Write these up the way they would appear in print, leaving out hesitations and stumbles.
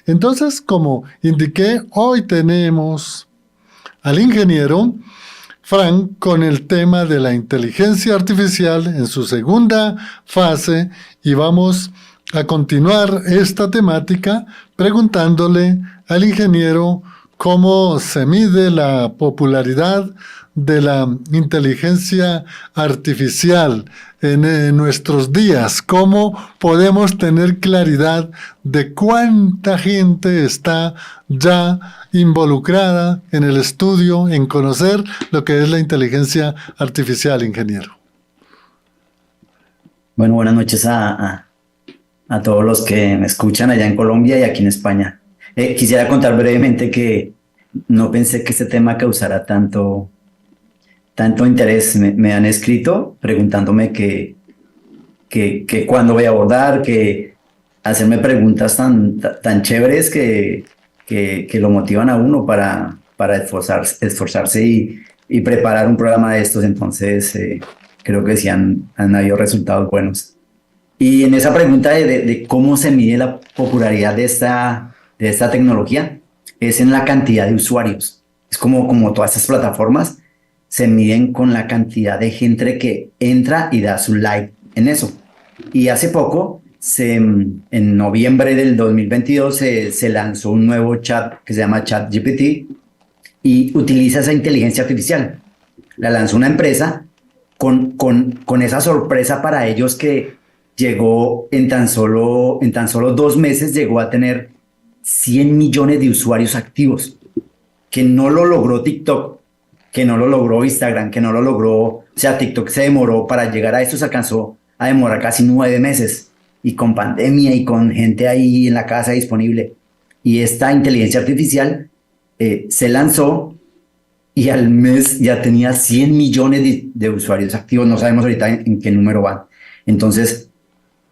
Entonces, como indiqué, hoy tenemos al ingeniero Frank con el tema de la inteligencia artificial en su segunda fase y vamos a continuar esta temática preguntándole al ingeniero cómo se mide la popularidad de la inteligencia artificial en nuestros días, cómo podemos tener claridad de cuánta gente está ya involucrada en el estudio, en conocer lo que es la inteligencia artificial, ingeniero. Bueno, buenas noches a todos los que me escuchan allá en Colombia y aquí en España. Quisiera contar brevemente que no pensé que este tema causara tanto interés. Me han escrito preguntándome que cuándo voy a abordar, que hacerme preguntas tan chéveres que lo motivan a uno para esforzarse y preparar un programa de estos. Entonces, creo que sí han habido resultados buenos. Y en esa pregunta de cómo se mide la popularidad de esta tecnología, es en la cantidad de usuarios. Es como todas estas plataformas se miden con la cantidad de gente que entra y da su like en eso. Y hace poco, en noviembre del 2022, se lanzó un nuevo chat que se llama ChatGPT y utiliza esa inteligencia artificial. La lanzó una empresa con esa sorpresa para ellos que llegó en tan solo 2 meses, llegó a tener 100 millones de usuarios activos, que no lo logró TikTok, que no lo logró Instagram, que no lo logró, o sea, TikTok se demoró para llegar a esto, se alcanzó a demorar casi 9 meses, y con pandemia y con gente ahí en la casa disponible. Y esta inteligencia artificial se lanzó y al mes ya tenía 100 millones de usuarios activos, no sabemos ahorita en qué número van. Entonces,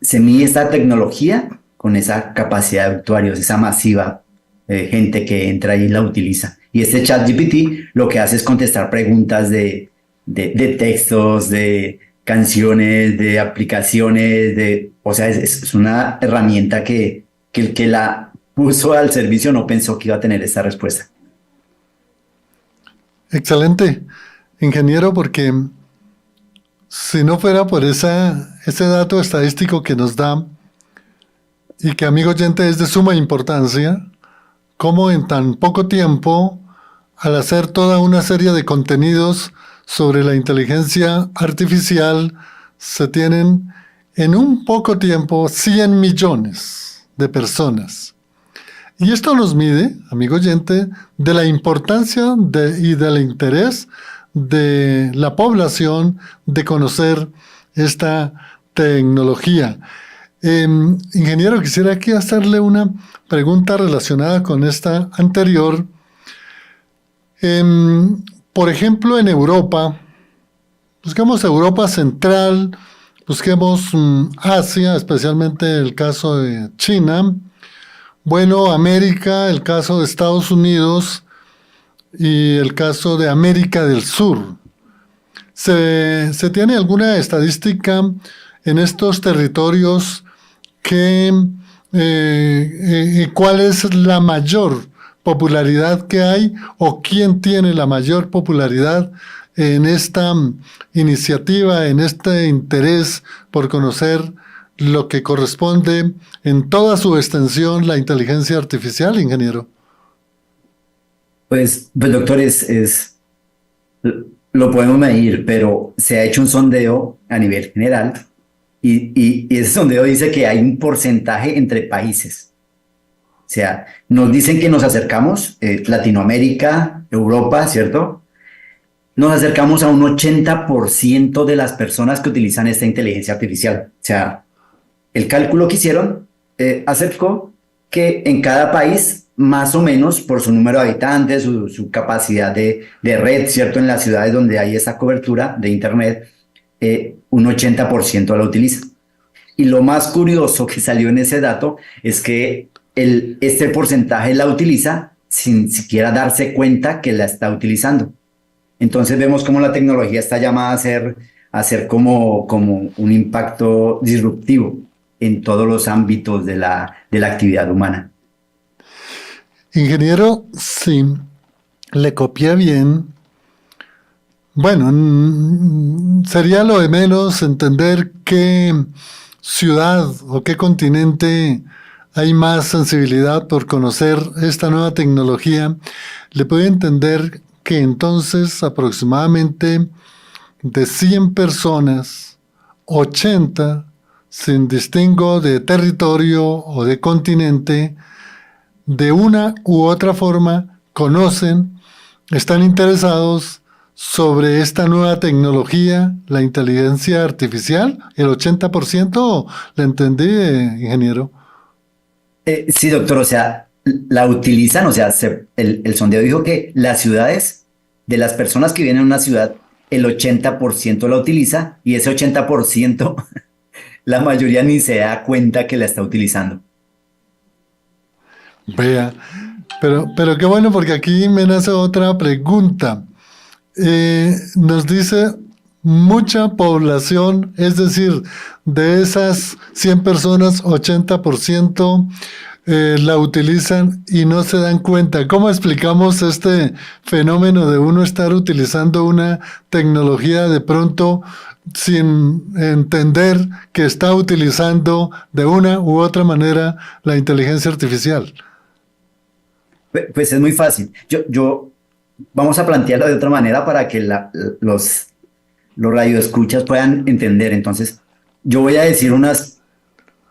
se mide esta tecnología con esa capacidad de usuarios, esa masiva gente que entra y la utiliza. Y este ChatGPT lo que hace es contestar preguntas de textos, de canciones, de aplicaciones, o sea, es una herramienta que el que la puso al servicio no pensó que iba a tener esta respuesta. Excelente, ingeniero, porque si no fuera por ese dato estadístico que nos da y que, amigo oyente, es de suma importancia, cómo en tan poco tiempo, al hacer toda una serie de contenidos sobre la inteligencia artificial, se tienen en un poco tiempo 100 millones de personas. Y esto nos mide, amigo oyente, de la importancia y del interés de la población de conocer esta tecnología. Ingeniero, quisiera aquí hacerle una pregunta relacionada con esta anterior. Por ejemplo, en Europa, busquemos Europa Central, busquemos Asia, especialmente el caso de China. Bueno, América, el caso de Estados Unidos y el caso de América del Sur. ¿Se tiene alguna estadística en estos territorios cuál es la mayor popularidad que hay o quién tiene la mayor popularidad en esta iniciativa, en este interés por conocer lo que corresponde en toda su extensión la inteligencia artificial, ingeniero? Pues doctor, lo podemos medir, pero se ha hecho un sondeo a nivel general y ese sondeo dice que hay un porcentaje entre países. O sea, nos dicen que nos acercamos, Latinoamérica, Europa, ¿cierto? Nos acercamos a un 80% de las personas que utilizan esta inteligencia artificial. O sea, el cálculo que hicieron acercó que en cada país, más o menos por su número de habitantes, su capacidad de red, ¿cierto? En las ciudades donde hay esa cobertura de internet, un 80% la utiliza. Y lo más curioso que salió en ese dato es que este porcentaje la utiliza sin siquiera darse cuenta que la está utilizando. Entonces vemos cómo la tecnología está llamada a ser como un impacto disruptivo en todos los ámbitos de la actividad humana. Ingeniero, si le copié bien, bueno, sería lo de menos entender qué ciudad o qué continente hay más sensibilidad por conocer esta nueva tecnología. Le puedo entender que entonces aproximadamente de 100 personas, 80, sin distingo de territorio o de continente, de una u otra forma conocen, están interesados sobre esta nueva tecnología, la inteligencia artificial, el 80%, ¿le entendí, ingeniero? Sí, doctor, o sea, la utilizan, o sea, el sondeo dijo que las ciudades, de las personas que viven en una ciudad, el 80% la utiliza y ese 80% la mayoría ni se da cuenta que la está utilizando. Vea, pero qué bueno porque aquí me nace otra pregunta. Nos dice mucha población, es decir, de esas 100 personas, 80% la utilizan y no se dan cuenta. ¿Cómo explicamos este fenómeno de uno estar utilizando una tecnología de pronto sin entender que está utilizando de una u otra manera la inteligencia artificial? Pues es muy fácil. Vamos a plantearlo de otra manera para que los radioescuchas puedan entender. Entonces, yo voy a decir unos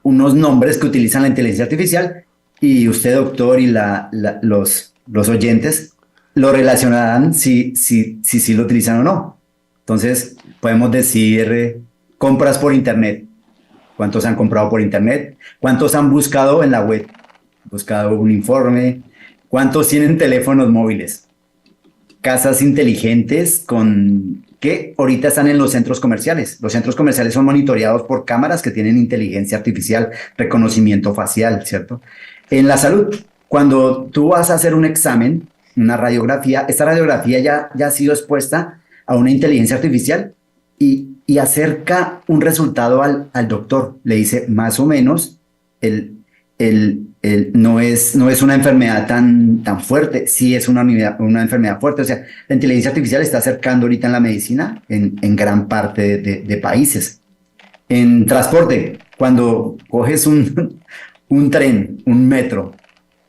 nombres que utilizan la inteligencia artificial y usted, doctor, y los oyentes lo relacionarán si lo utilizan o no. Entonces, podemos decir compras por Internet. ¿Cuántos han comprado por Internet? ¿Cuántos han buscado en la web? Buscado un informe. ¿Cuántos tienen teléfonos móviles? Casas inteligentes que ahorita están en los centros comerciales. Los centros comerciales son monitoreados por cámaras que tienen inteligencia artificial, reconocimiento facial, ¿cierto? En la salud, cuando tú vas a hacer un examen, una radiografía, esta radiografía ya ha sido expuesta a una inteligencia artificial y acerca un resultado al doctor. Le dice más o menos no es una enfermedad tan fuerte, sí es una enfermedad fuerte. O sea, la inteligencia artificial está acercando ahorita en la medicina en gran parte de países. En transporte, cuando coges un tren, un metro,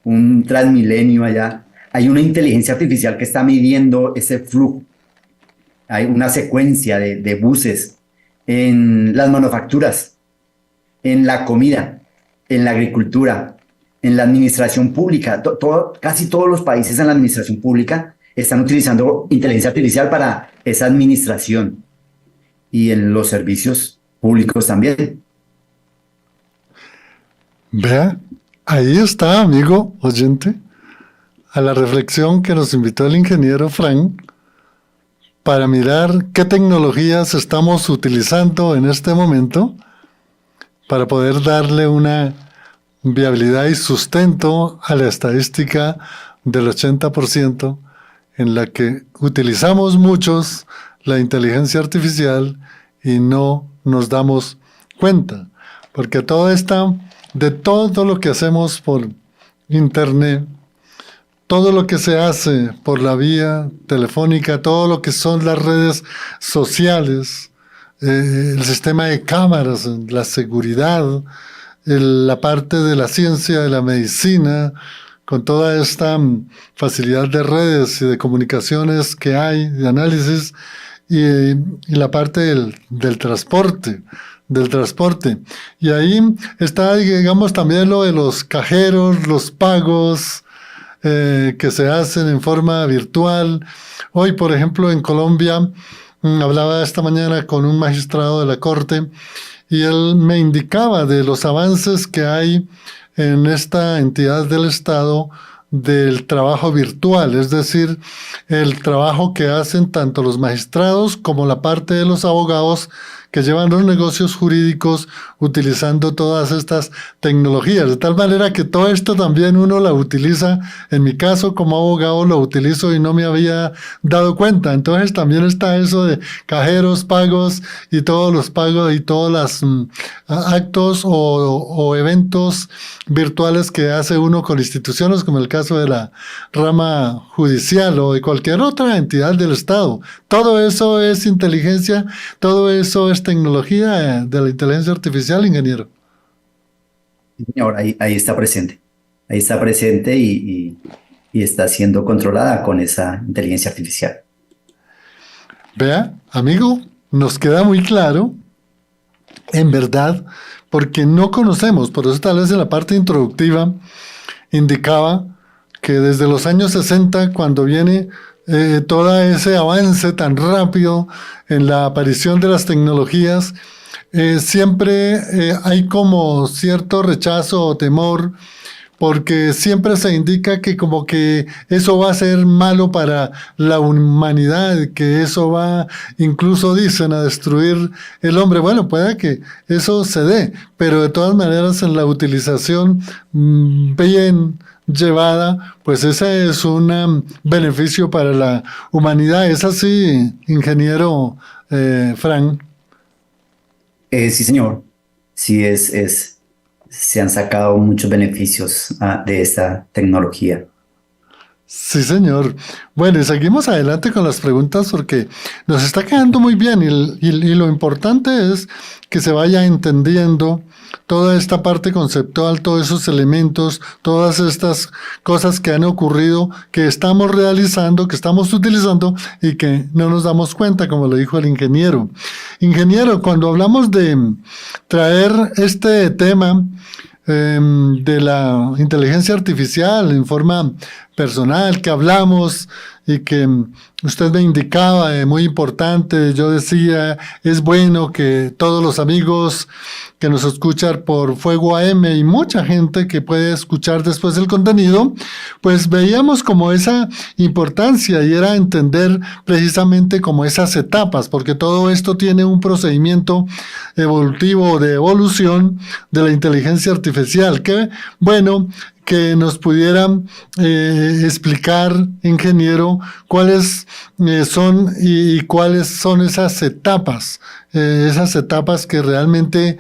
un Transmilenio allá, hay una inteligencia artificial que está midiendo ese flujo. Hay una secuencia de buses en las manufacturas, en la comida, en la agricultura, en la administración pública. Casi todos los países en la administración pública están utilizando inteligencia artificial para esa administración y en los servicios públicos también. Vea, ahí está, amigo oyente, a la reflexión que nos invitó el ingeniero Frank para mirar qué tecnologías estamos utilizando en este momento para poder darle una viabilidad y sustento a la estadística del 80% en la que utilizamos muchos la inteligencia artificial y no nos damos cuenta, porque de todo lo que hacemos por internet, todo lo que se hace por la vía telefónica, todo lo que son las redes sociales, el sistema de cámaras, la seguridad, la parte de la ciencia, de la medicina, con toda esta facilidad de redes y de comunicaciones que hay, de análisis, y la parte del transporte. Y ahí está, digamos, también lo de los cajeros, los pagos que se hacen en forma virtual. Hoy, por ejemplo, en Colombia, hablaba esta mañana con un magistrado de la Corte y él me indicaba de los avances que hay en esta entidad del Estado del trabajo virtual, es decir, el trabajo que hacen tanto los magistrados como la parte de los abogados que llevan los negocios jurídicos utilizando todas estas tecnologías, de tal manera que todo esto también uno la utiliza. En mi caso, como abogado, lo utilizo y no me había dado cuenta. Entonces también está eso de cajeros, pagos y todos los pagos y todos los actos o eventos virtuales que hace uno con instituciones, como el caso de la rama judicial o de cualquier otra entidad del Estado. Todo eso es inteligencia, todo eso es tecnología de la inteligencia artificial, ingeniero. Señor, ahí está presente y está siendo controlada con esa inteligencia artificial. Vea, amigo, nos queda muy claro, en verdad, porque no conocemos, por eso tal vez en la parte introductiva indicaba que desde los años 60, cuando viene todo ese avance tan rápido en la aparición de las tecnologías, siempre hay como cierto rechazo o temor, porque siempre se indica que como que eso va a ser malo para la humanidad, que eso va, incluso dicen, a destruir el hombre. Bueno, puede que eso se dé, pero de todas maneras en la utilización bien llevada, pues ese es un beneficio para la humanidad. ¿Es así, ingeniero Frank? Sí, señor. Sí, se han sacado muchos beneficios de esta tecnología. Sí, señor. Bueno, y seguimos adelante con las preguntas porque nos está quedando muy bien y lo importante es que se vaya entendiendo toda esta parte conceptual, todos esos elementos, todas estas cosas que han ocurrido, que estamos realizando, que estamos utilizando y que no nos damos cuenta, como lo dijo el ingeniero. Ingeniero, cuando hablamos de traer este tema de la inteligencia artificial en forma personal, que hablamos y que usted me indicaba, muy importante, yo decía, es bueno que todos los amigos que nos escuchan por Fuego AM y mucha gente que puede escuchar después el contenido, pues veíamos como esa importancia y era entender precisamente como esas etapas, porque todo esto tiene un procedimiento evolutivo de evolución de la inteligencia artificial, que bueno, que nos pudieran explicar, ingeniero, cuáles son y cuáles son esas etapas que realmente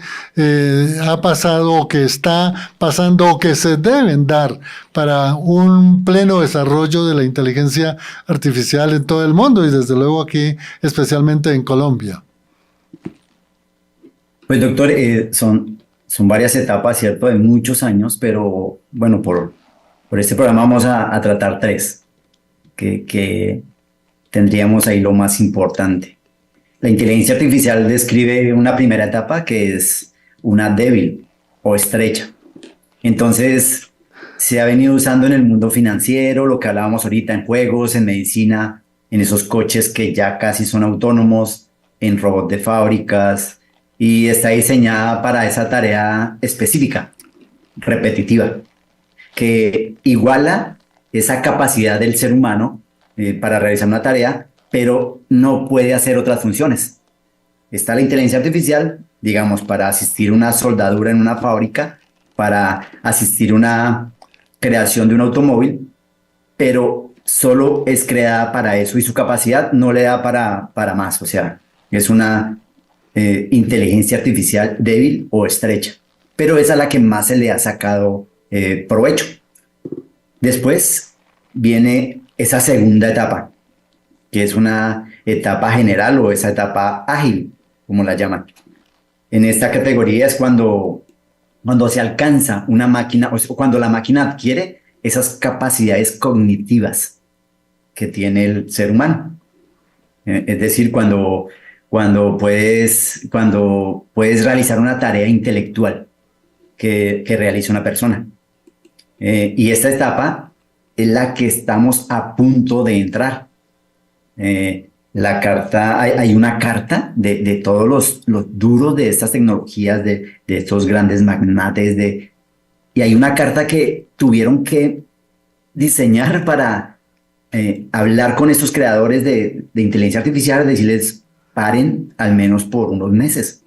ha pasado o que está pasando o que se deben dar para un pleno desarrollo de la inteligencia artificial en todo el mundo y desde luego aquí, especialmente en Colombia. Pues doctor, son varias etapas, ¿cierto? De muchos años, pero bueno, por este programa vamos a tratar tres, que tendríamos ahí lo más importante. La inteligencia artificial describe una primera etapa que es una débil o estrecha. Entonces, se ha venido usando en el mundo financiero, lo que hablábamos ahorita, en juegos, en medicina, en esos coches que ya casi son autónomos, en robots de fábricas, y está diseñada para esa tarea específica, repetitiva, que iguala esa capacidad del ser humano para realizar una tarea, pero no puede hacer otras funciones. Está la inteligencia artificial, digamos, para asistir una soldadura en una fábrica, para asistir una creación de un automóvil, pero solo es creada para eso y su capacidad no le da para más. O sea, es una inteligencia artificial débil o estrecha, pero es a la que más se le ha sacado provecho. Después viene esa segunda etapa, que es una etapa general o esa etapa ágil, como la llaman. En esta categoría es cuando se alcanza una máquina, o cuando la máquina adquiere esas capacidades cognitivas que tiene el ser humano. Es decir, cuando puedes realizar una tarea intelectual que realiza una persona. Y esta etapa es la que estamos a punto de entrar. La carta, hay una carta de todos los duros de estas tecnologías, de estos grandes magnates, y hay una carta que tuvieron que diseñar para hablar con estos creadores de inteligencia artificial, decirles, paren al menos por unos meses,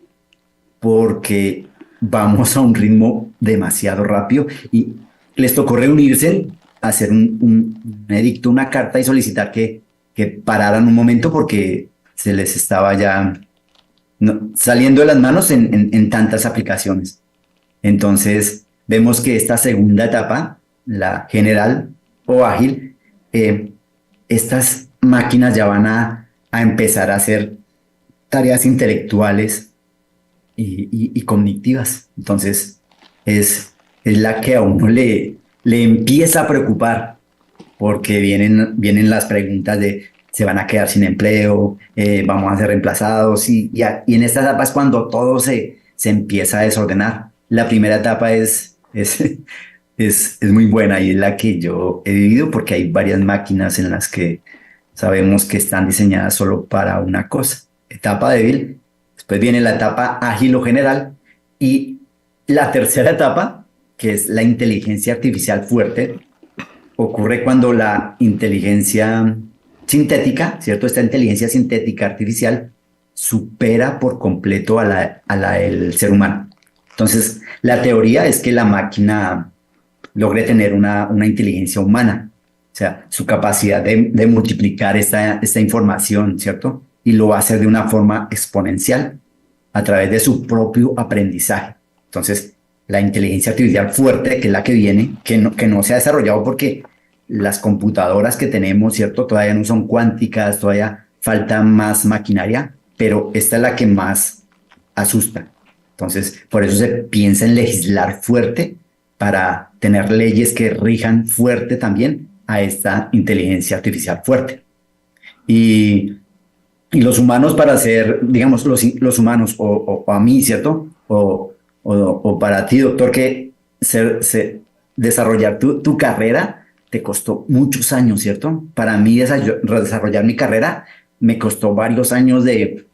porque vamos a un ritmo demasiado rápido y les tocó reunirse, hacer un edicto, una carta y solicitar que pararan un momento porque se les estaba ya saliendo de las manos en tantas aplicaciones. Entonces, vemos que esta segunda etapa, la general o ágil, estas máquinas ya van a empezar a hacer tareas intelectuales y cognitivas. Entonces, es la que a uno le empieza a preocupar, porque vienen las preguntas de se van a quedar sin empleo, vamos a ser reemplazados, y en esta etapa es cuando todo se empieza a desordenar. La primera etapa es muy buena y es la que yo he vivido, porque hay varias máquinas en las que sabemos que están diseñadas solo para una cosa. Etapa débil, después viene la etapa ágil o general, y la tercera etapa, que es la inteligencia artificial fuerte, ocurre cuando la inteligencia sintética, ¿cierto? Esta inteligencia sintética artificial supera por completo a la del ser humano. Entonces, la teoría es que la máquina logre tener una inteligencia humana, o sea, su capacidad de multiplicar esta información, ¿cierto? Y lo va a hacer de una forma exponencial a través de su propio aprendizaje. Entonces, la inteligencia artificial fuerte, que es la que viene, que no se ha desarrollado porque las computadoras que tenemos, ¿cierto? Todavía no son cuánticas, todavía falta más maquinaria, pero esta es la que más asusta. Entonces, por eso se piensa en legislar fuerte para tener leyes que rijan fuerte también a esta inteligencia artificial fuerte. Y los humanos, para ser, digamos, los humanos, o a mí, ¿cierto? O para ti, doctor, que desarrollar tu carrera te costó muchos años, ¿cierto? Para mí desarrollar mi carrera me costó varios años de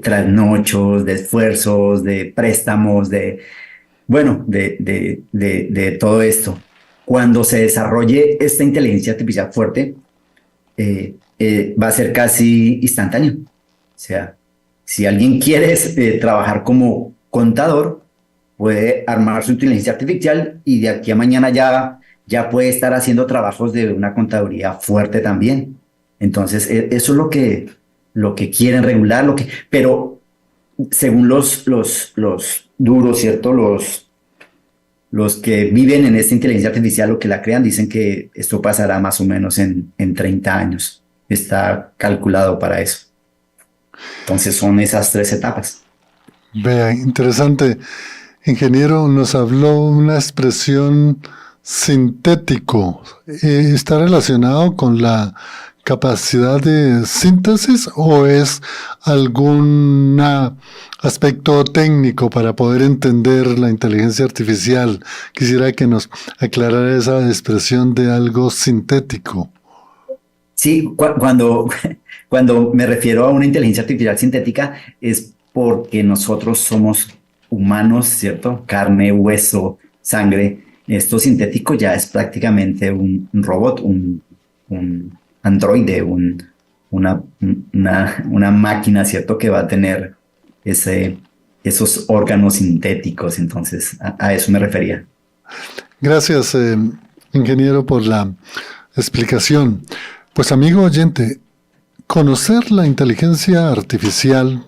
trasnochos, de esfuerzos, de préstamos, de todo esto. Cuando se desarrolle esta inteligencia artificial fuerte, va a ser casi instantáneo. O sea, si alguien quiere trabajar como contador, puede armar su inteligencia artificial y de aquí a mañana ya puede estar haciendo trabajos de una contaduría fuerte también. Entonces, eso es lo que quieren regular, pero según los duros, ¿cierto? Los que viven en esta inteligencia artificial, lo que la crean, dicen que esto pasará más o menos en 30 años. Está calculado para eso. Entonces, son esas 3 etapas. Vea, interesante. Ingeniero, nos habló una expresión sintético. ¿Está relacionado con la capacidad de síntesis o es algún aspecto técnico para poder entender la inteligencia artificial? Quisiera que nos aclarara esa expresión de algo sintético. Sí, cuando me refiero a una inteligencia artificial sintética es porque nosotros somos humanos, ¿cierto? Carne, hueso, sangre. Esto sintético ya es prácticamente un robot, un androide, una máquina, ¿cierto? Que va a tener esos órganos sintéticos. Entonces, a eso me refería. Gracias, ingeniero, por la explicación. Pues, amigo oyente, conocer la inteligencia artificial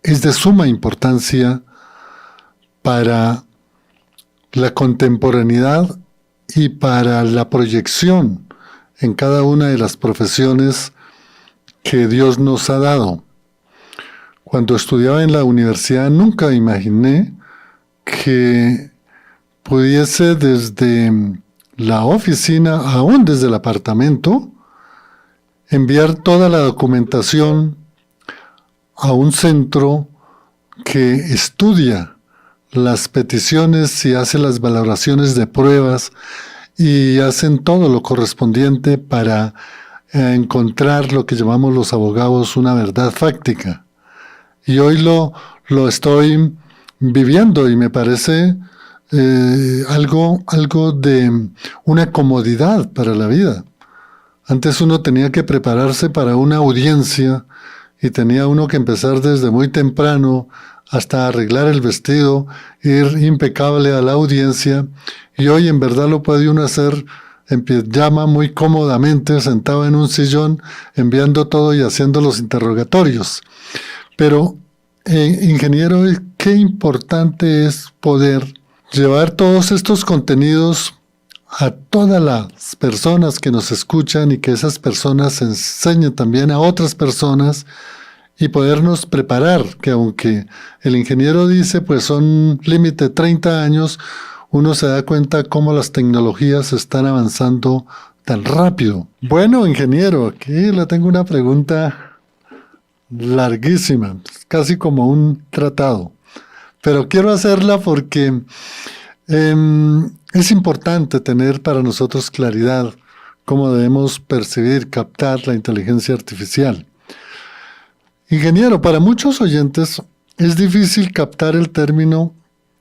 es de suma importancia para la contemporaneidad y para la proyección en cada una de las profesiones que Dios nos ha dado. Cuando estudiaba en la universidad nunca imaginé que pudiese desde la oficina, aún desde el apartamento, enviar toda la documentación a un centro que estudia las peticiones y hace las valoraciones de pruebas y hacen todo lo correspondiente para encontrar lo que llamamos los abogados una verdad fáctica. Y hoy lo estoy viviendo y me parece algo de una comodidad para la vida. Antes uno tenía que prepararse para una audiencia y tenía uno que empezar desde muy temprano hasta arreglar el vestido, ir impecable a la audiencia, y hoy en verdad lo puede uno hacer en pijama muy cómodamente, sentado en un sillón, enviando todo y haciendo los interrogatorios. Pero, ingeniero, qué importante es poder llevar todos estos contenidos a todas las personas que nos escuchan y que esas personas enseñen también a otras personas y podernos preparar, que aunque el ingeniero dice pues son límite 30 años, uno se da cuenta cómo las tecnologías están avanzando tan rápido. Bueno, ingeniero, aquí le tengo una pregunta larguísima, casi como un tratado, pero quiero hacerla porque es importante tener para nosotros claridad cómo debemos percibir, captar la inteligencia artificial. Ingeniero, para muchos oyentes es difícil captar el término,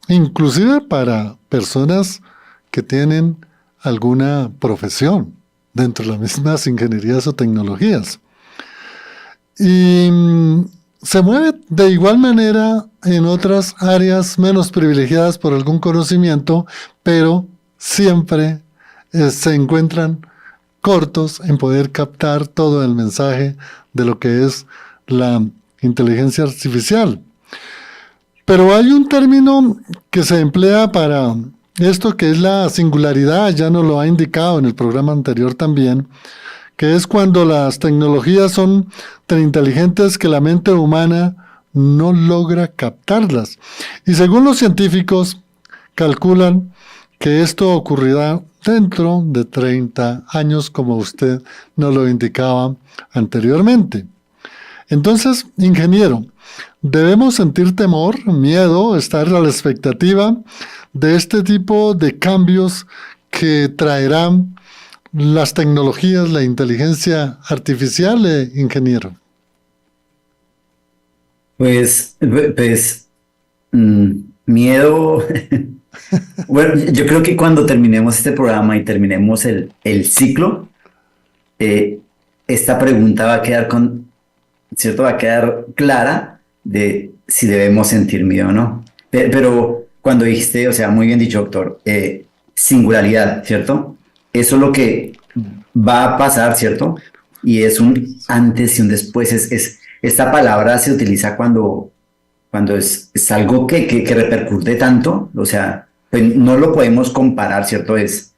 inclusive para personas que tienen alguna profesión dentro de las mismas ingenierías o tecnologías. Y se mueve de igual manera en otras áreas menos privilegiadas por algún conocimiento, pero siempre se encuentran cortos en poder captar todo el mensaje de lo que es la inteligencia artificial. Pero hay un término que se emplea para esto, que es la singularidad, ya nos lo ha indicado en el programa anterior también, que es cuando las tecnologías son tan inteligentes que la mente humana no logra captarlas. Y según los científicos, calculan que esto ocurrirá dentro de 30 años, como usted nos lo indicaba anteriormente. Entonces, ingeniero, ¿debemos sentir temor, miedo, estar a la expectativa de este tipo de cambios que traerán las tecnologías, la inteligencia artificial, ingeniero? Miedo. Bueno, yo creo que cuando terminemos este programa y terminemos el ciclo, esta pregunta va a quedar ¿cierto? Va a quedar clara de si debemos sentir miedo o no. Pero cuando dijiste, o sea, muy bien dicho, doctor, singularidad, ¿cierto? Eso es lo que va a pasar, ¿cierto? Y es un antes y un después. Esta palabra se utiliza cuando es algo que repercute tanto, o sea, pues no lo podemos comparar, ¿cierto? Es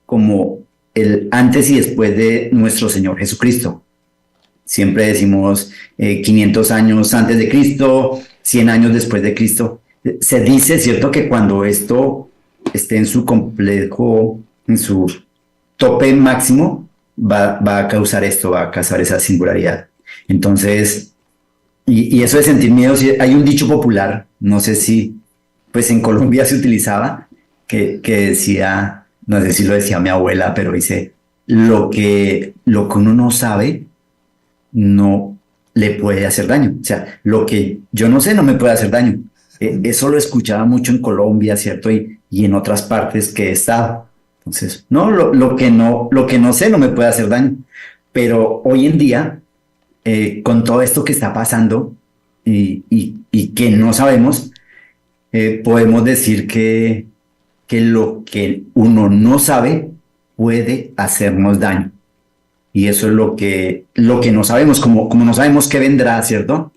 como el antes y después de nuestro Señor Jesucristo. Siempre decimos 500 años antes de Cristo, 100 años después de Cristo. Se dice, ¿cierto?, que cuando esto esté en su complejo, en su tope máximo, va a causar esto, va a causar esa singularidad. Entonces, y eso de sentir miedo, hay un dicho popular, no sé si, pues en Colombia se utilizaba, que decía, no sé si lo decía mi abuela, pero dice, lo que uno no sabe, no le puede hacer daño. O sea, lo que yo no sé no me puede hacer daño. Eso lo escuchaba mucho en Colombia, ¿cierto? Y en otras partes que he estado. Entonces, no, lo que no sé no me puede hacer daño. Pero hoy en día, con todo esto que está pasando y que no sabemos, podemos decir que lo que uno no sabe puede hacernos daño. Y eso es lo que no sabemos, como no sabemos qué vendrá, ¿cierto?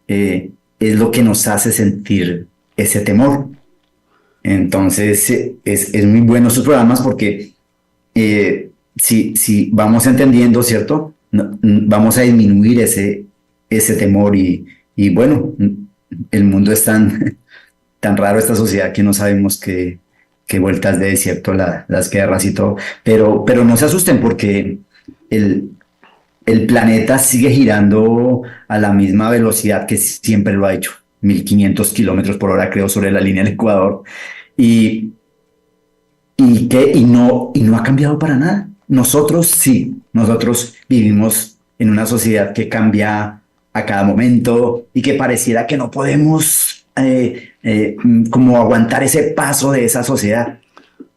Es lo que nos hace sentir ese temor. Entonces, es muy bueno estos programas porque si vamos entendiendo, ¿cierto? Vamos a disminuir ese temor y bueno, el mundo es tan raro, esta sociedad, que no sabemos qué vueltas de desierto, las guerras y todo. Pero no se asusten porque el planeta sigue girando a la misma velocidad que siempre lo ha hecho, 1500 kilómetros por hora, creo, sobre la línea del Ecuador, y no ha cambiado para nada. Nosotros vivimos en una sociedad que cambia a cada momento y que pareciera que no podemos como aguantar ese paso de esa sociedad,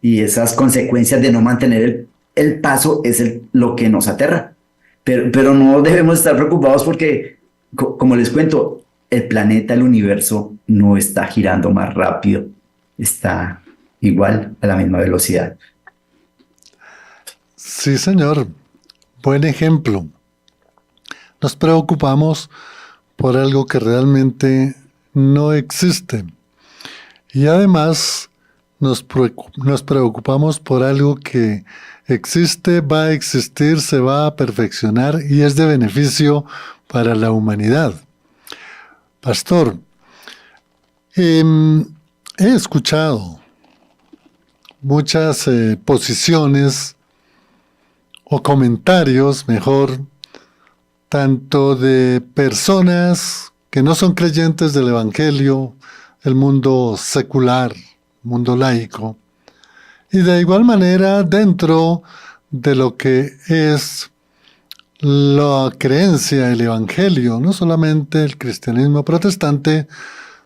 y esas consecuencias de no mantener el paso es lo que nos aterra. Pero no debemos estar preocupados porque como les cuento, el planeta, el universo no está girando más rápido, está igual a la misma velocidad. Sí, señor. Buen ejemplo. Nos preocupamos por algo que realmente no existe. Y además nos preocupamos por algo que existe, va a existir, se va a perfeccionar y es de beneficio para la humanidad. Pastor, he escuchado muchas posiciones o comentarios, mejor, tanto de personas que no son creyentes del Evangelio, el mundo secular, mundo laico, y de igual manera dentro de lo que es la creencia del Evangelio, no solamente el cristianismo protestante,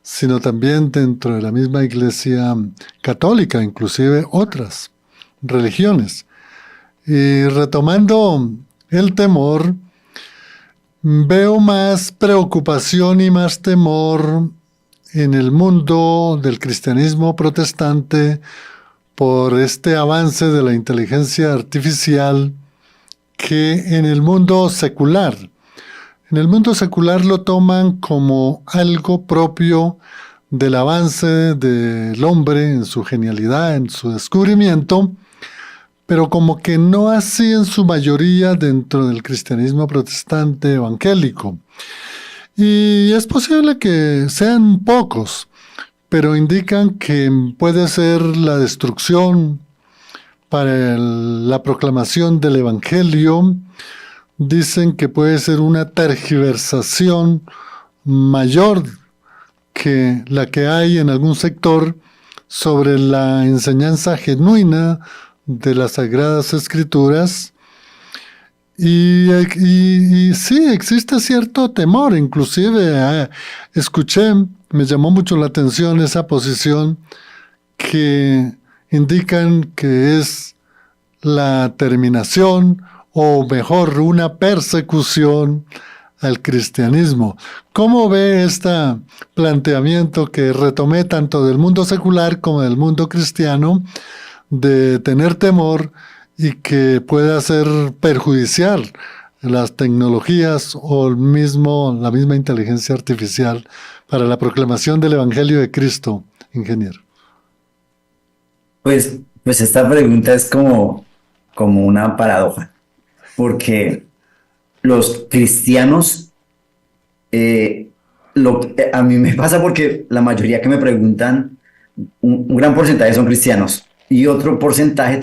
sino también dentro de la misma Iglesia católica, inclusive otras religiones. Y retomando el temor, veo más preocupación y más temor en el mundo del cristianismo protestante por este avance de la inteligencia artificial que en el mundo secular. En el mundo secular lo toman como algo propio del avance del hombre en su genialidad, en su descubrimiento, pero como que no así en su mayoría dentro del cristianismo protestante evangélico. Y es posible que sean pocos, pero indican que puede ser la destrucción para la proclamación del evangelio. Dicen que puede ser una tergiversación mayor que la que hay en algún sector sobre la enseñanza genuina de las Sagradas Escrituras. Y sí, existe cierto temor, inclusive escuché, me llamó mucho la atención esa posición que indican que es la terminación o mejor una persecución al cristianismo. ¿Cómo ve este planteamiento que retomé tanto del mundo secular como del mundo cristiano de tener temor y que pueda ser perjudicial las tecnologías o la misma inteligencia artificial para la proclamación del Evangelio de Cristo, ingeniero? Pues esta pregunta es como una paradoja, porque los cristianos, a mí me pasa porque la mayoría que me preguntan, un gran porcentaje son cristianos y otro porcentaje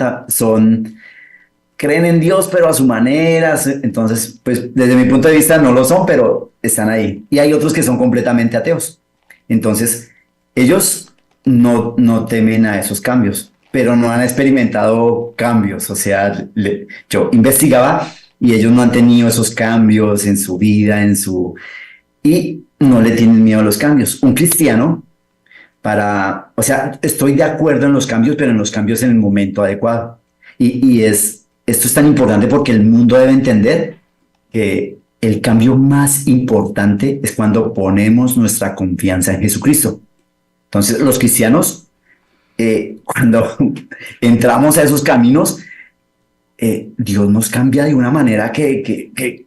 creen en Dios, pero a su manera. Entonces, pues desde mi punto de vista no lo son, pero están ahí. Y hay otros que son completamente ateos. Entonces, ellos no temen a esos cambios, pero no han experimentado cambios. O sea, yo investigaba y ellos no han tenido esos cambios en su vida, y no le tienen miedo a los cambios. Un cristiano, o sea, estoy de acuerdo en los cambios, pero en los cambios en el momento adecuado. Esto es tan importante porque el mundo debe entender que el cambio más importante es cuando ponemos nuestra confianza en Jesucristo. Entonces, los cristianos, cuando entramos a esos caminos, Dios nos cambia de una manera que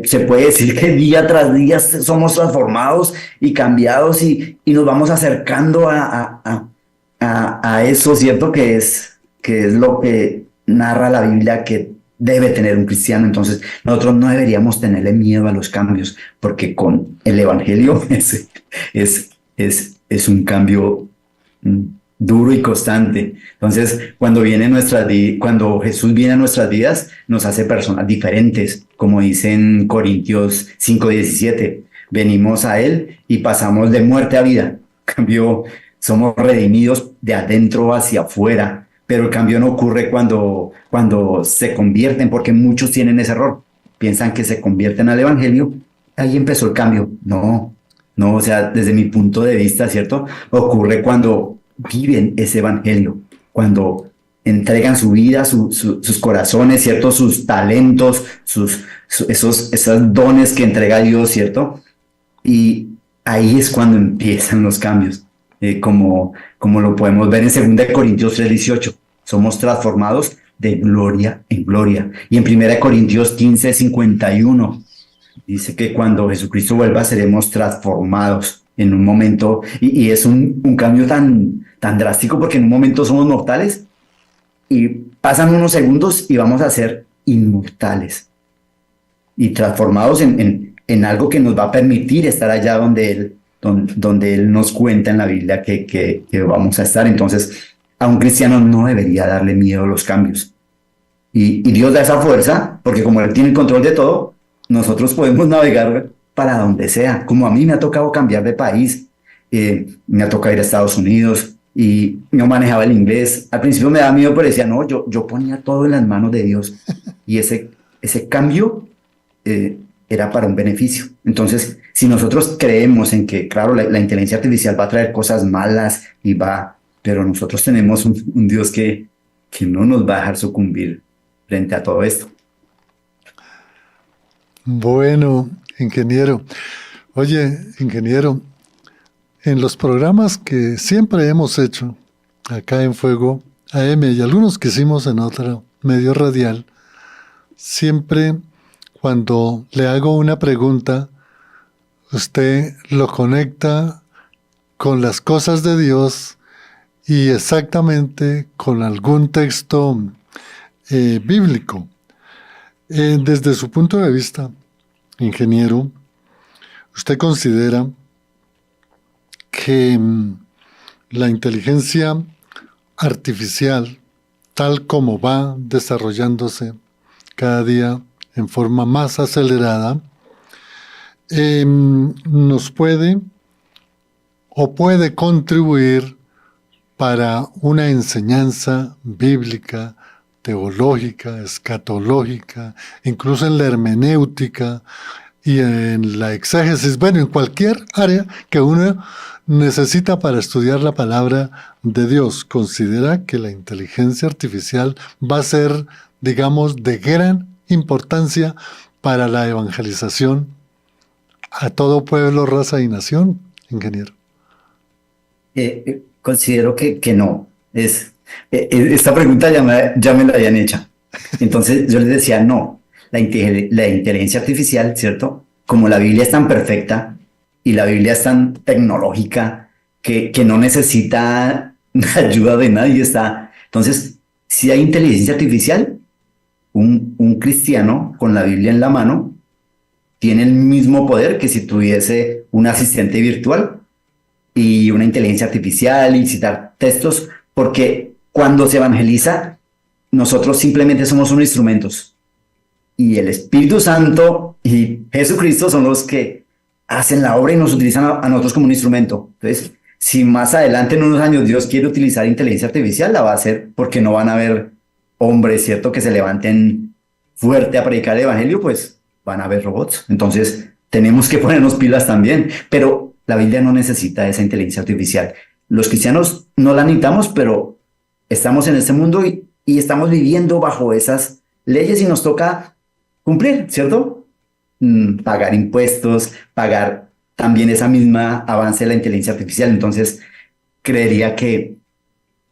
se puede decir que día tras día somos transformados y cambiados y nos vamos acercando a eso, ¿cierto? Que es lo que narra la Biblia que debe tener un cristiano. Entonces, nosotros no deberíamos tenerle miedo a los cambios, porque con el Evangelio es un cambio duro y constante. Entonces, cuando Jesús viene a nuestras vidas, nos hace personas diferentes, como dice en Corintios 5:17, venimos a Él y pasamos de muerte a vida. En cambio, somos redimidos de adentro hacia afuera, pero el cambio no ocurre cuando se convierten, porque muchos tienen ese error, piensan que se convierten al Evangelio, ahí empezó el cambio. No, o sea, desde mi punto de vista, ¿cierto? Ocurre cuando viven ese Evangelio, cuando entregan su vida, sus corazones, ¿cierto? Sus talentos, esos dones que entrega Dios, ¿cierto? Y ahí es cuando empiezan los cambios, como lo podemos ver en 2 Corintios 3:18. Somos transformados de gloria en gloria. Y en 1 Corintios 15:51 dice que cuando Jesucristo vuelva seremos transformados en un momento, y es un cambio tan drástico, porque en un momento somos mortales y pasan unos segundos y vamos a ser inmortales y transformados en algo que nos va a permitir estar allá donde Él nos cuenta en la Biblia que vamos a estar. Entonces, a un cristiano no debería darle miedo a los cambios. Y Dios da esa fuerza, porque como Él tiene el control de todo, nosotros podemos navegar para donde sea. Como a mí me ha tocado cambiar de país, me ha tocado ir a Estados Unidos y no manejaba el inglés. Al principio me daba miedo, pero decía, no, yo ponía todo en las manos de Dios. Y ese cambio era para un beneficio. Entonces, si nosotros creemos en que, claro, la inteligencia artificial va a traer cosas malas pero nosotros tenemos un Dios que no nos va a dejar sucumbir frente a todo esto. Bueno, ingeniero. Oye, ingeniero, en los programas que siempre hemos hecho acá en Fuego AM y algunos que hicimos en otro medio radial, siempre cuando le hago una pregunta, usted lo conecta con las cosas de Dios y exactamente con algún texto bíblico. Desde su punto de vista, ingeniero, ¿usted considera que la inteligencia artificial, tal como va desarrollándose cada día en forma más acelerada, nos puede o puede contribuir para una enseñanza bíblica, teológica, escatológica, incluso en la hermenéutica y en la exégesis, bueno, en cualquier área que uno necesita para estudiar la palabra de Dios? ¿Considera que la inteligencia artificial va a ser, digamos, de gran importancia para la evangelización a todo pueblo, raza y nación, ingeniero? Considero que no. Esta pregunta ya me la habían hecho. Entonces yo les decía, no, la inteligencia artificial, ¿cierto? Como la Biblia es tan perfecta y la Biblia es tan tecnológica que no necesita ayuda de nadie. Entonces, si hay inteligencia artificial, un cristiano con la Biblia en la mano tiene el mismo poder que si tuviese un asistente virtual y una inteligencia artificial y citar textos, porque cuando se evangeliza, nosotros simplemente somos unos instrumentos. Y el Espíritu Santo y Jesucristo son los que hacen la obra y nos utilizan a nosotros como un instrumento. Entonces, si más adelante en unos años Dios quiere utilizar inteligencia artificial, la va a hacer, porque no van a haber hombres, ¿cierto?, que se levanten fuerte a predicar el evangelio, pues van a haber robots. Entonces, tenemos que ponernos pilas también. Pero la Biblia no necesita esa inteligencia artificial. Los cristianos no la necesitamos, pero estamos en este mundo y estamos viviendo bajo esas leyes y nos toca cumplir, ¿cierto? Pagar impuestos, pagar también esa misma avance de la inteligencia artificial. Entonces, creería que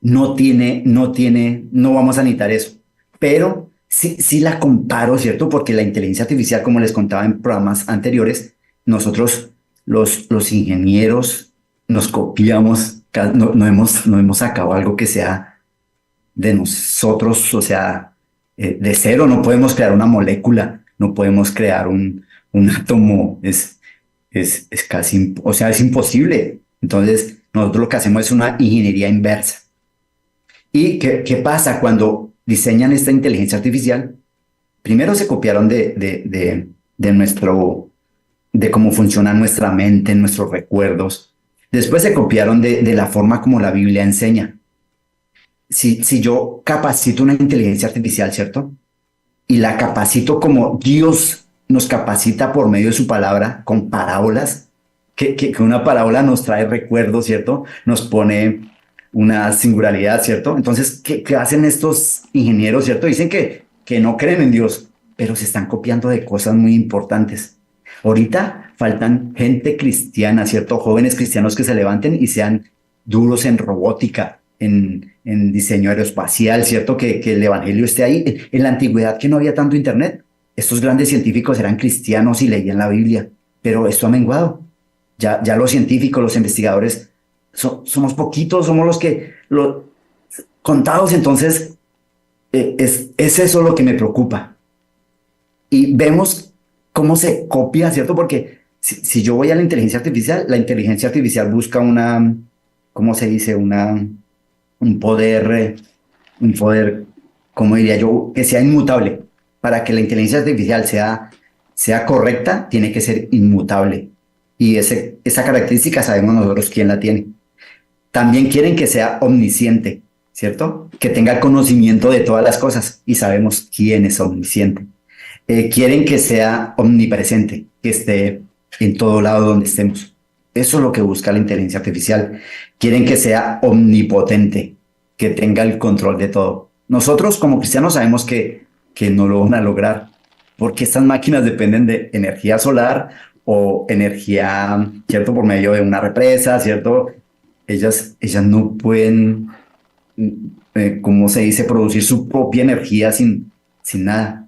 no vamos a necesitar eso. Pero sí la comparo, ¿cierto? Porque la inteligencia artificial, como les contaba en programas anteriores, nosotros, los ingenieros, nos copiamos, no hemos sacado algo que sea de nosotros, o sea, de cero. No podemos crear una molécula, no podemos crear un átomo, es casi, o sea, es imposible. Entonces, nosotros lo que hacemos es una ingeniería inversa. ¿Y qué pasa cuando diseñan esta inteligencia artificial? Primero se copiaron de cómo funciona nuestra mente, nuestros recuerdos. Después se copiaron de la forma como la Biblia enseña. Si yo capacito una inteligencia artificial, ¿cierto? Y la capacito como Dios nos capacita por medio de su palabra, con parábolas, que una parábola nos trae recuerdos, ¿cierto? Nos pone una singularidad, ¿cierto? Entonces, ¿qué hacen estos ingenieros, ¿cierto? Dicen que no creen en Dios, pero se están copiando de cosas muy importantes. Ahorita faltan gente cristiana, ¿cierto? Jóvenes cristianos que se levanten y sean duros en robótica, en diseño aeroespacial, ¿cierto? Que el evangelio esté ahí. En la antigüedad, que no había tanto internet, estos grandes científicos eran cristianos y leían la Biblia, pero esto ha menguado. Ya los científicos, los investigadores, somos poquitos, somos los contados, entonces es eso lo que me preocupa. Y vemos cómo se copia, ¿cierto? Porque si yo voy a la inteligencia artificial busca ¿cómo se dice? Un poder, ¿cómo diría yo? Que sea inmutable. Para que la inteligencia artificial sea correcta, tiene que ser inmutable. Y esa característica sabemos nosotros quién la tiene. También quieren que sea omnisciente, ¿cierto? Que tenga conocimiento de todas las cosas y sabemos quién es omnisciente. Quieren que sea omnipresente, que esté en todo lado donde estemos. Eso es lo que busca la inteligencia artificial. Quieren que sea omnipotente, que tenga el control de todo. Nosotros como cristianos sabemos que no lo van a lograr, porque estas máquinas dependen de energía solar o energía, ¿cierto? Por medio de una represa, ¿cierto? Ellas no pueden, ¿cómo se dice? Producir su propia energía sin nada.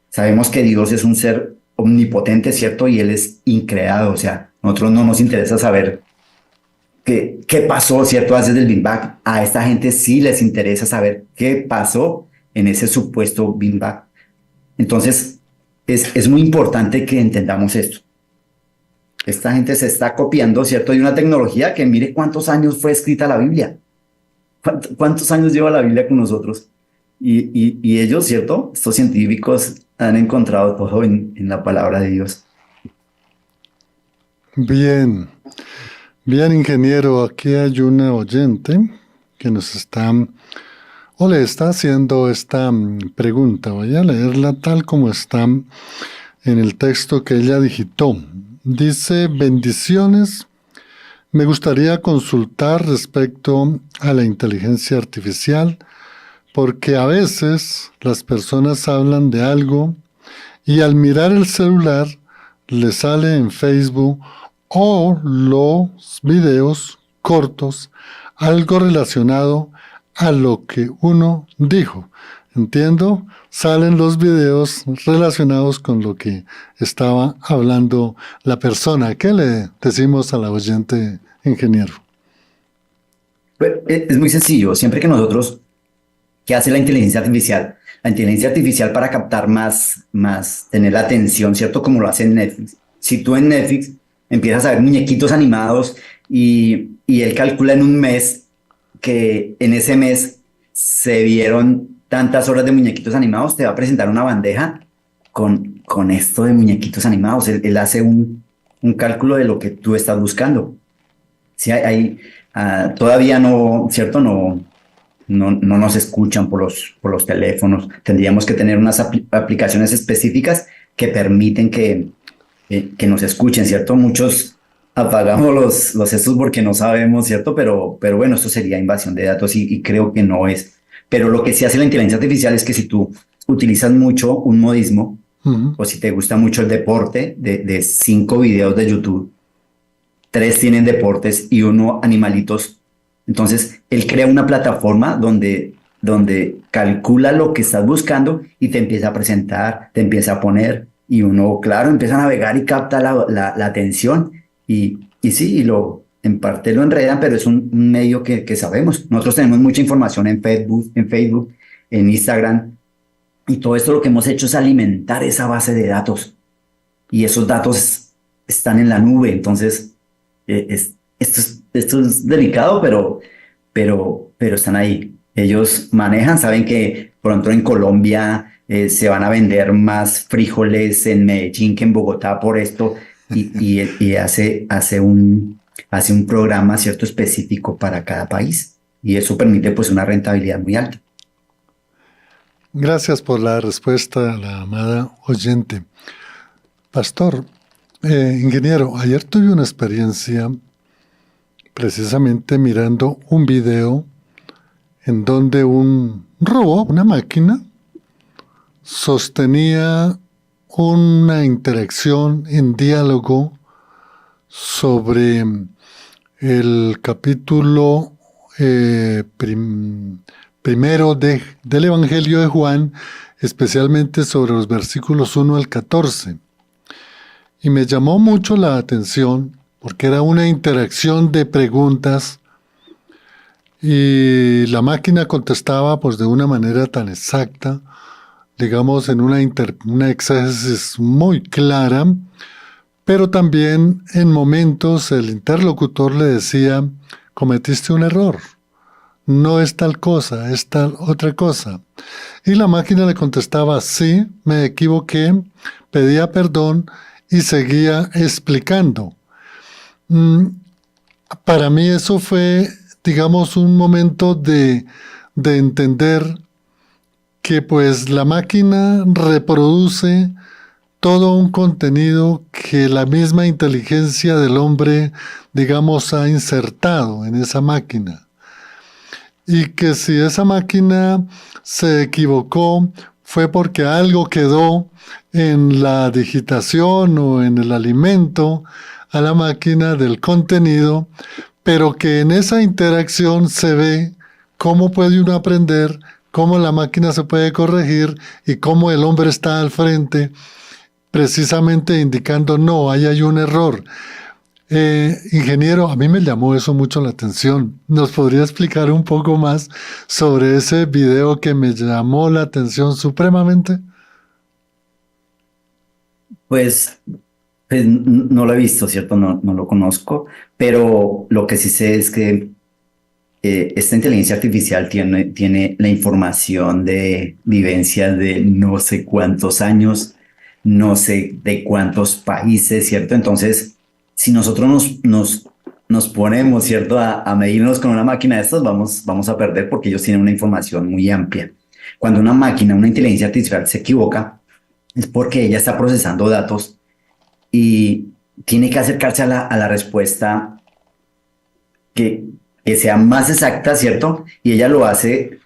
Sabemos que Dios es un ser omnipotente, ¿cierto? Y Él es increado, o sea, a nosotros no nos interesa saber qué pasó, ¿cierto? Antes del Big Bang. A esta gente sí les interesa saber qué pasó en ese supuesto Big Bang. Entonces, es muy importante que entendamos esto. Esta gente se está copiando, ¿cierto? De una tecnología que mire cuántos años fue escrita la Biblia. ¿Cuántos años lleva la Biblia con nosotros? Y ellos, ¿cierto? Estos científicos han encontrado todo en la palabra de Dios. Bien, bien, ingeniero. Aquí hay una oyente que le está haciendo esta pregunta. Voy a leerla tal como está en el texto que ella digitó. Dice: bendiciones. Me gustaría consultar respecto a la inteligencia artificial, porque a veces las personas hablan de algo y al mirar el celular les sale en Facebook o los videos cortos algo relacionado a lo que uno dijo. Entiendo, salen los videos relacionados con lo que estaba hablando la persona. ¿Qué le decimos a la oyente, ingeniero? Pues, es muy sencillo. Siempre que nosotros, ¿qué hace la inteligencia artificial? La inteligencia artificial para captar más, tener la atención, ¿cierto? Como lo hace en Netflix. Si tú en Netflix empiezas a ver muñequitos animados y él calcula en un mes que en ese mes se vieron tantas horas de muñequitos animados, te va a presentar una bandeja con esto de muñequitos animados. Él hace un cálculo de lo que tú estás buscando. Sí, todavía no, ¿cierto? No nos escuchan por los teléfonos. Tendríamos que tener unas aplicaciones específicas que permiten que nos escuchen, ¿cierto? Muchos apagamos los estos porque no sabemos, ¿cierto? Pero bueno, esto sería invasión de datos y creo que no es. Pero lo que sí hace la inteligencia artificial es que si tú utilizas mucho un modismo, o si te gusta mucho el deporte, de 5 videos de YouTube, 3 tienen deportes y 1 animalitos. Entonces, él crea una plataforma donde calcula lo que estás buscando y te empieza a presentar, te empieza a poner, y uno, claro, empieza a navegar y capta la atención, y sí, en parte lo enredan, pero es un medio que sabemos. Nosotros tenemos mucha información en Facebook, en Instagram, y todo esto lo que hemos hecho es alimentar esa base de datos, y esos datos están en la nube. Entonces, esto es delicado, pero están ahí. Ellos manejan, saben que pronto en Colombia se van a vender más frijoles en Medellín que en Bogotá por esto, y hace un programa, ¿cierto?, específico para cada país, y eso permite pues una rentabilidad muy alta. Gracias por la respuesta a la amada oyente. Pastor, ingeniero, ayer tuve una experiencia precisamente mirando un video en donde un robot, una máquina, sostenía una interacción en diálogo sobre el capítulo primero del Evangelio de Juan, especialmente sobre los versículos 1 al 14. Y me llamó mucho la atención porque era una interacción de preguntas y la máquina contestaba pues de una manera tan exacta, digamos en una exégesis muy clara, pero también en momentos el interlocutor le decía, cometiste un error, no es tal cosa, es tal otra cosa. Y la máquina le contestaba, sí, me equivoqué, pedía perdón y seguía explicando. Para mí eso fue, digamos, un momento de entender que pues la máquina reproduce todo un contenido que la misma inteligencia del hombre, digamos, ha insertado en esa máquina. Y que si esa máquina se equivocó fue porque algo quedó en la digitación o en el alimento a la máquina del contenido, pero que en esa interacción se ve cómo puede uno aprender, cómo la máquina se puede corregir y cómo el hombre está al frente, precisamente indicando, no, ahí hay un error. Ingeniero, a mí me llamó eso mucho la atención. ¿Nos podría explicar un poco más sobre ese video que me llamó la atención supremamente? Pues, no lo he visto, ¿cierto? No lo conozco, pero lo que sí sé es que esta inteligencia artificial tiene la información de vivencias de no sé cuántos años, no sé de cuántos países, ¿cierto? Entonces, si nosotros nos ponemos, ¿cierto?, a medirnos con una máquina de estas, vamos a perder porque ellos tienen una información muy amplia. Cuando una máquina, una inteligencia artificial se equivoca, es porque ella está procesando datos y tiene que acercarse a la respuesta que sea más exacta, ¿cierto? Y ella lo hace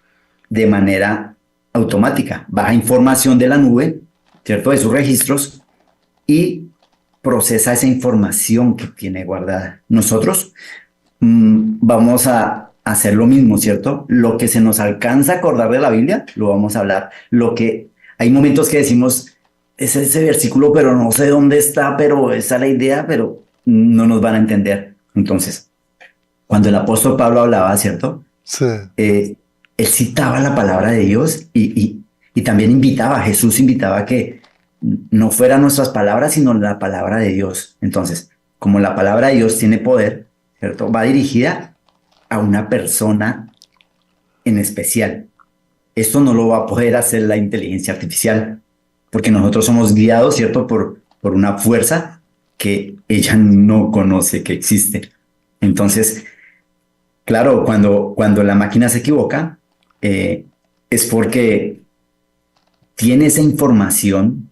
de manera automática. Baja información de la nube, ¿cierto? De sus registros y procesa esa información que tiene guardada. Nosotros vamos a hacer lo mismo, ¿cierto? Lo que se nos alcanza a acordar de la Biblia, lo vamos a hablar. Hay momentos que decimos, es ese versículo, pero no sé dónde está, pero esa es la idea, pero no nos van a entender. Entonces, cuando el apóstol Pablo hablaba, ¿cierto? Sí. Él citaba la palabra de Dios y también Jesús invitaba a que no fueran nuestras palabras, sino la palabra de Dios. Entonces, como la palabra de Dios tiene poder, ¿cierto? Va dirigida a una persona en especial. Esto no lo va a poder hacer la inteligencia artificial, porque nosotros somos guiados, ¿cierto? Por una fuerza que ella no conoce que existe. Entonces, claro, cuando la máquina se equivoca, es porque tiene esa información,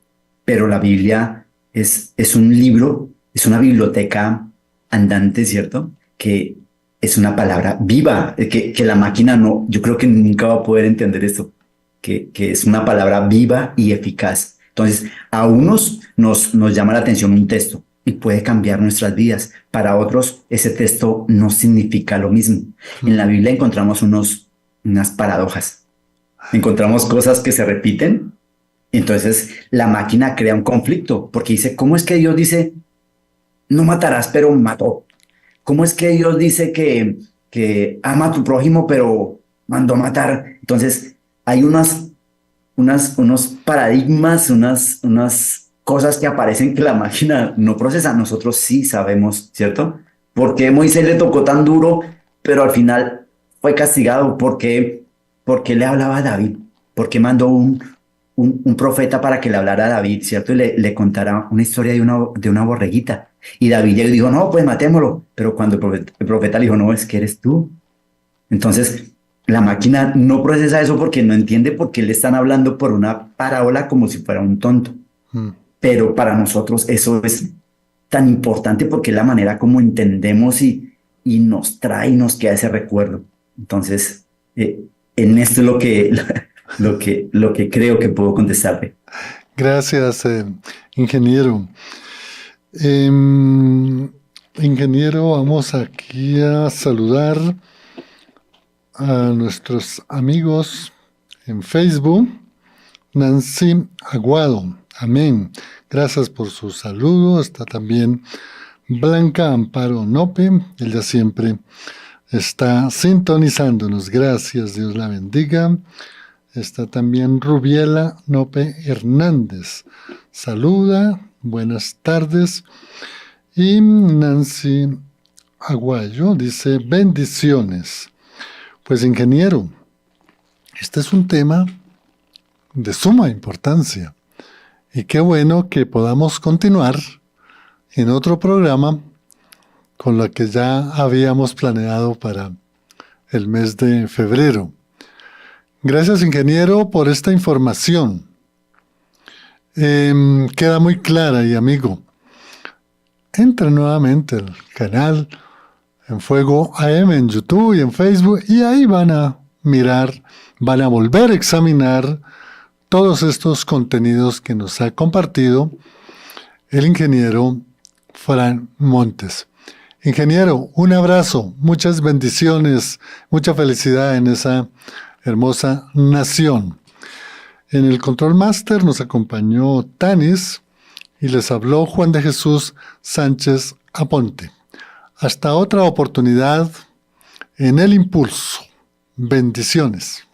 pero la Biblia es un libro, es una biblioteca andante, ¿cierto? Que es una palabra viva, que la máquina no, yo creo que nunca va a poder entender esto, que es una palabra viva y eficaz. Entonces, a unos nos llama la atención un texto y puede cambiar nuestras vidas. Para otros, ese texto no significa lo mismo. En la Biblia encontramos unas paradojas. Encontramos cosas que se repiten. Entonces, la máquina crea un conflicto porque dice, ¿cómo es que Dios dice, no matarás, pero mató? ¿Cómo es que Dios dice que ama a tu prójimo, pero mandó matar? Entonces, hay unos paradigmas, unas cosas que aparecen que la máquina no procesa. Nosotros sí sabemos, ¿cierto? ¿Por qué Moisés le tocó tan duro, pero al final fue castigado? ¿Por qué le hablaba a David? ¿Por qué mandó un profeta para que le hablara a David, ¿cierto? Y le contara una historia de una borreguita. Y David le dijo, no, pues matémoslo. Pero cuando el profeta le dijo, no, es que eres tú. Entonces, la máquina no procesa eso porque no entiende por qué le están hablando por una parábola como si fuera un tonto. Pero para nosotros eso es tan importante porque es la manera como entendemos y y nos trae y nos queda ese recuerdo. Entonces, en esto es lo que creo que puedo contestarte. Gracias, ingeniero. Ingeniero, vamos aquí a saludar a nuestros amigos en Facebook. Nancy Aguado, amén. Gracias por su saludo. Está también Blanca Amparo Nope, ella siempre está sintonizándonos. Gracias, Dios la bendiga. Está también Rubiela Nope Hernández. Saluda, buenas tardes. Y Nancy Aguayo dice, bendiciones. Pues ingeniero, este es un tema de suma importancia. Y qué bueno que podamos continuar en otro programa con lo que ya habíamos planeado para el mes de febrero. Gracias, ingeniero, por esta información. Queda muy clara y amigo. Entra nuevamente al canal en Fuego AM en YouTube y en Facebook y ahí van a mirar, van a volver a examinar todos estos contenidos que nos ha compartido el ingeniero Fran Montes. Ingeniero, un abrazo, muchas bendiciones, mucha felicidad en esa hermosa nación. En el Control Master nos acompañó Tanis y les habló Juan de Jesús Sánchez Aponte. Hasta otra oportunidad en El Impulso. Bendiciones.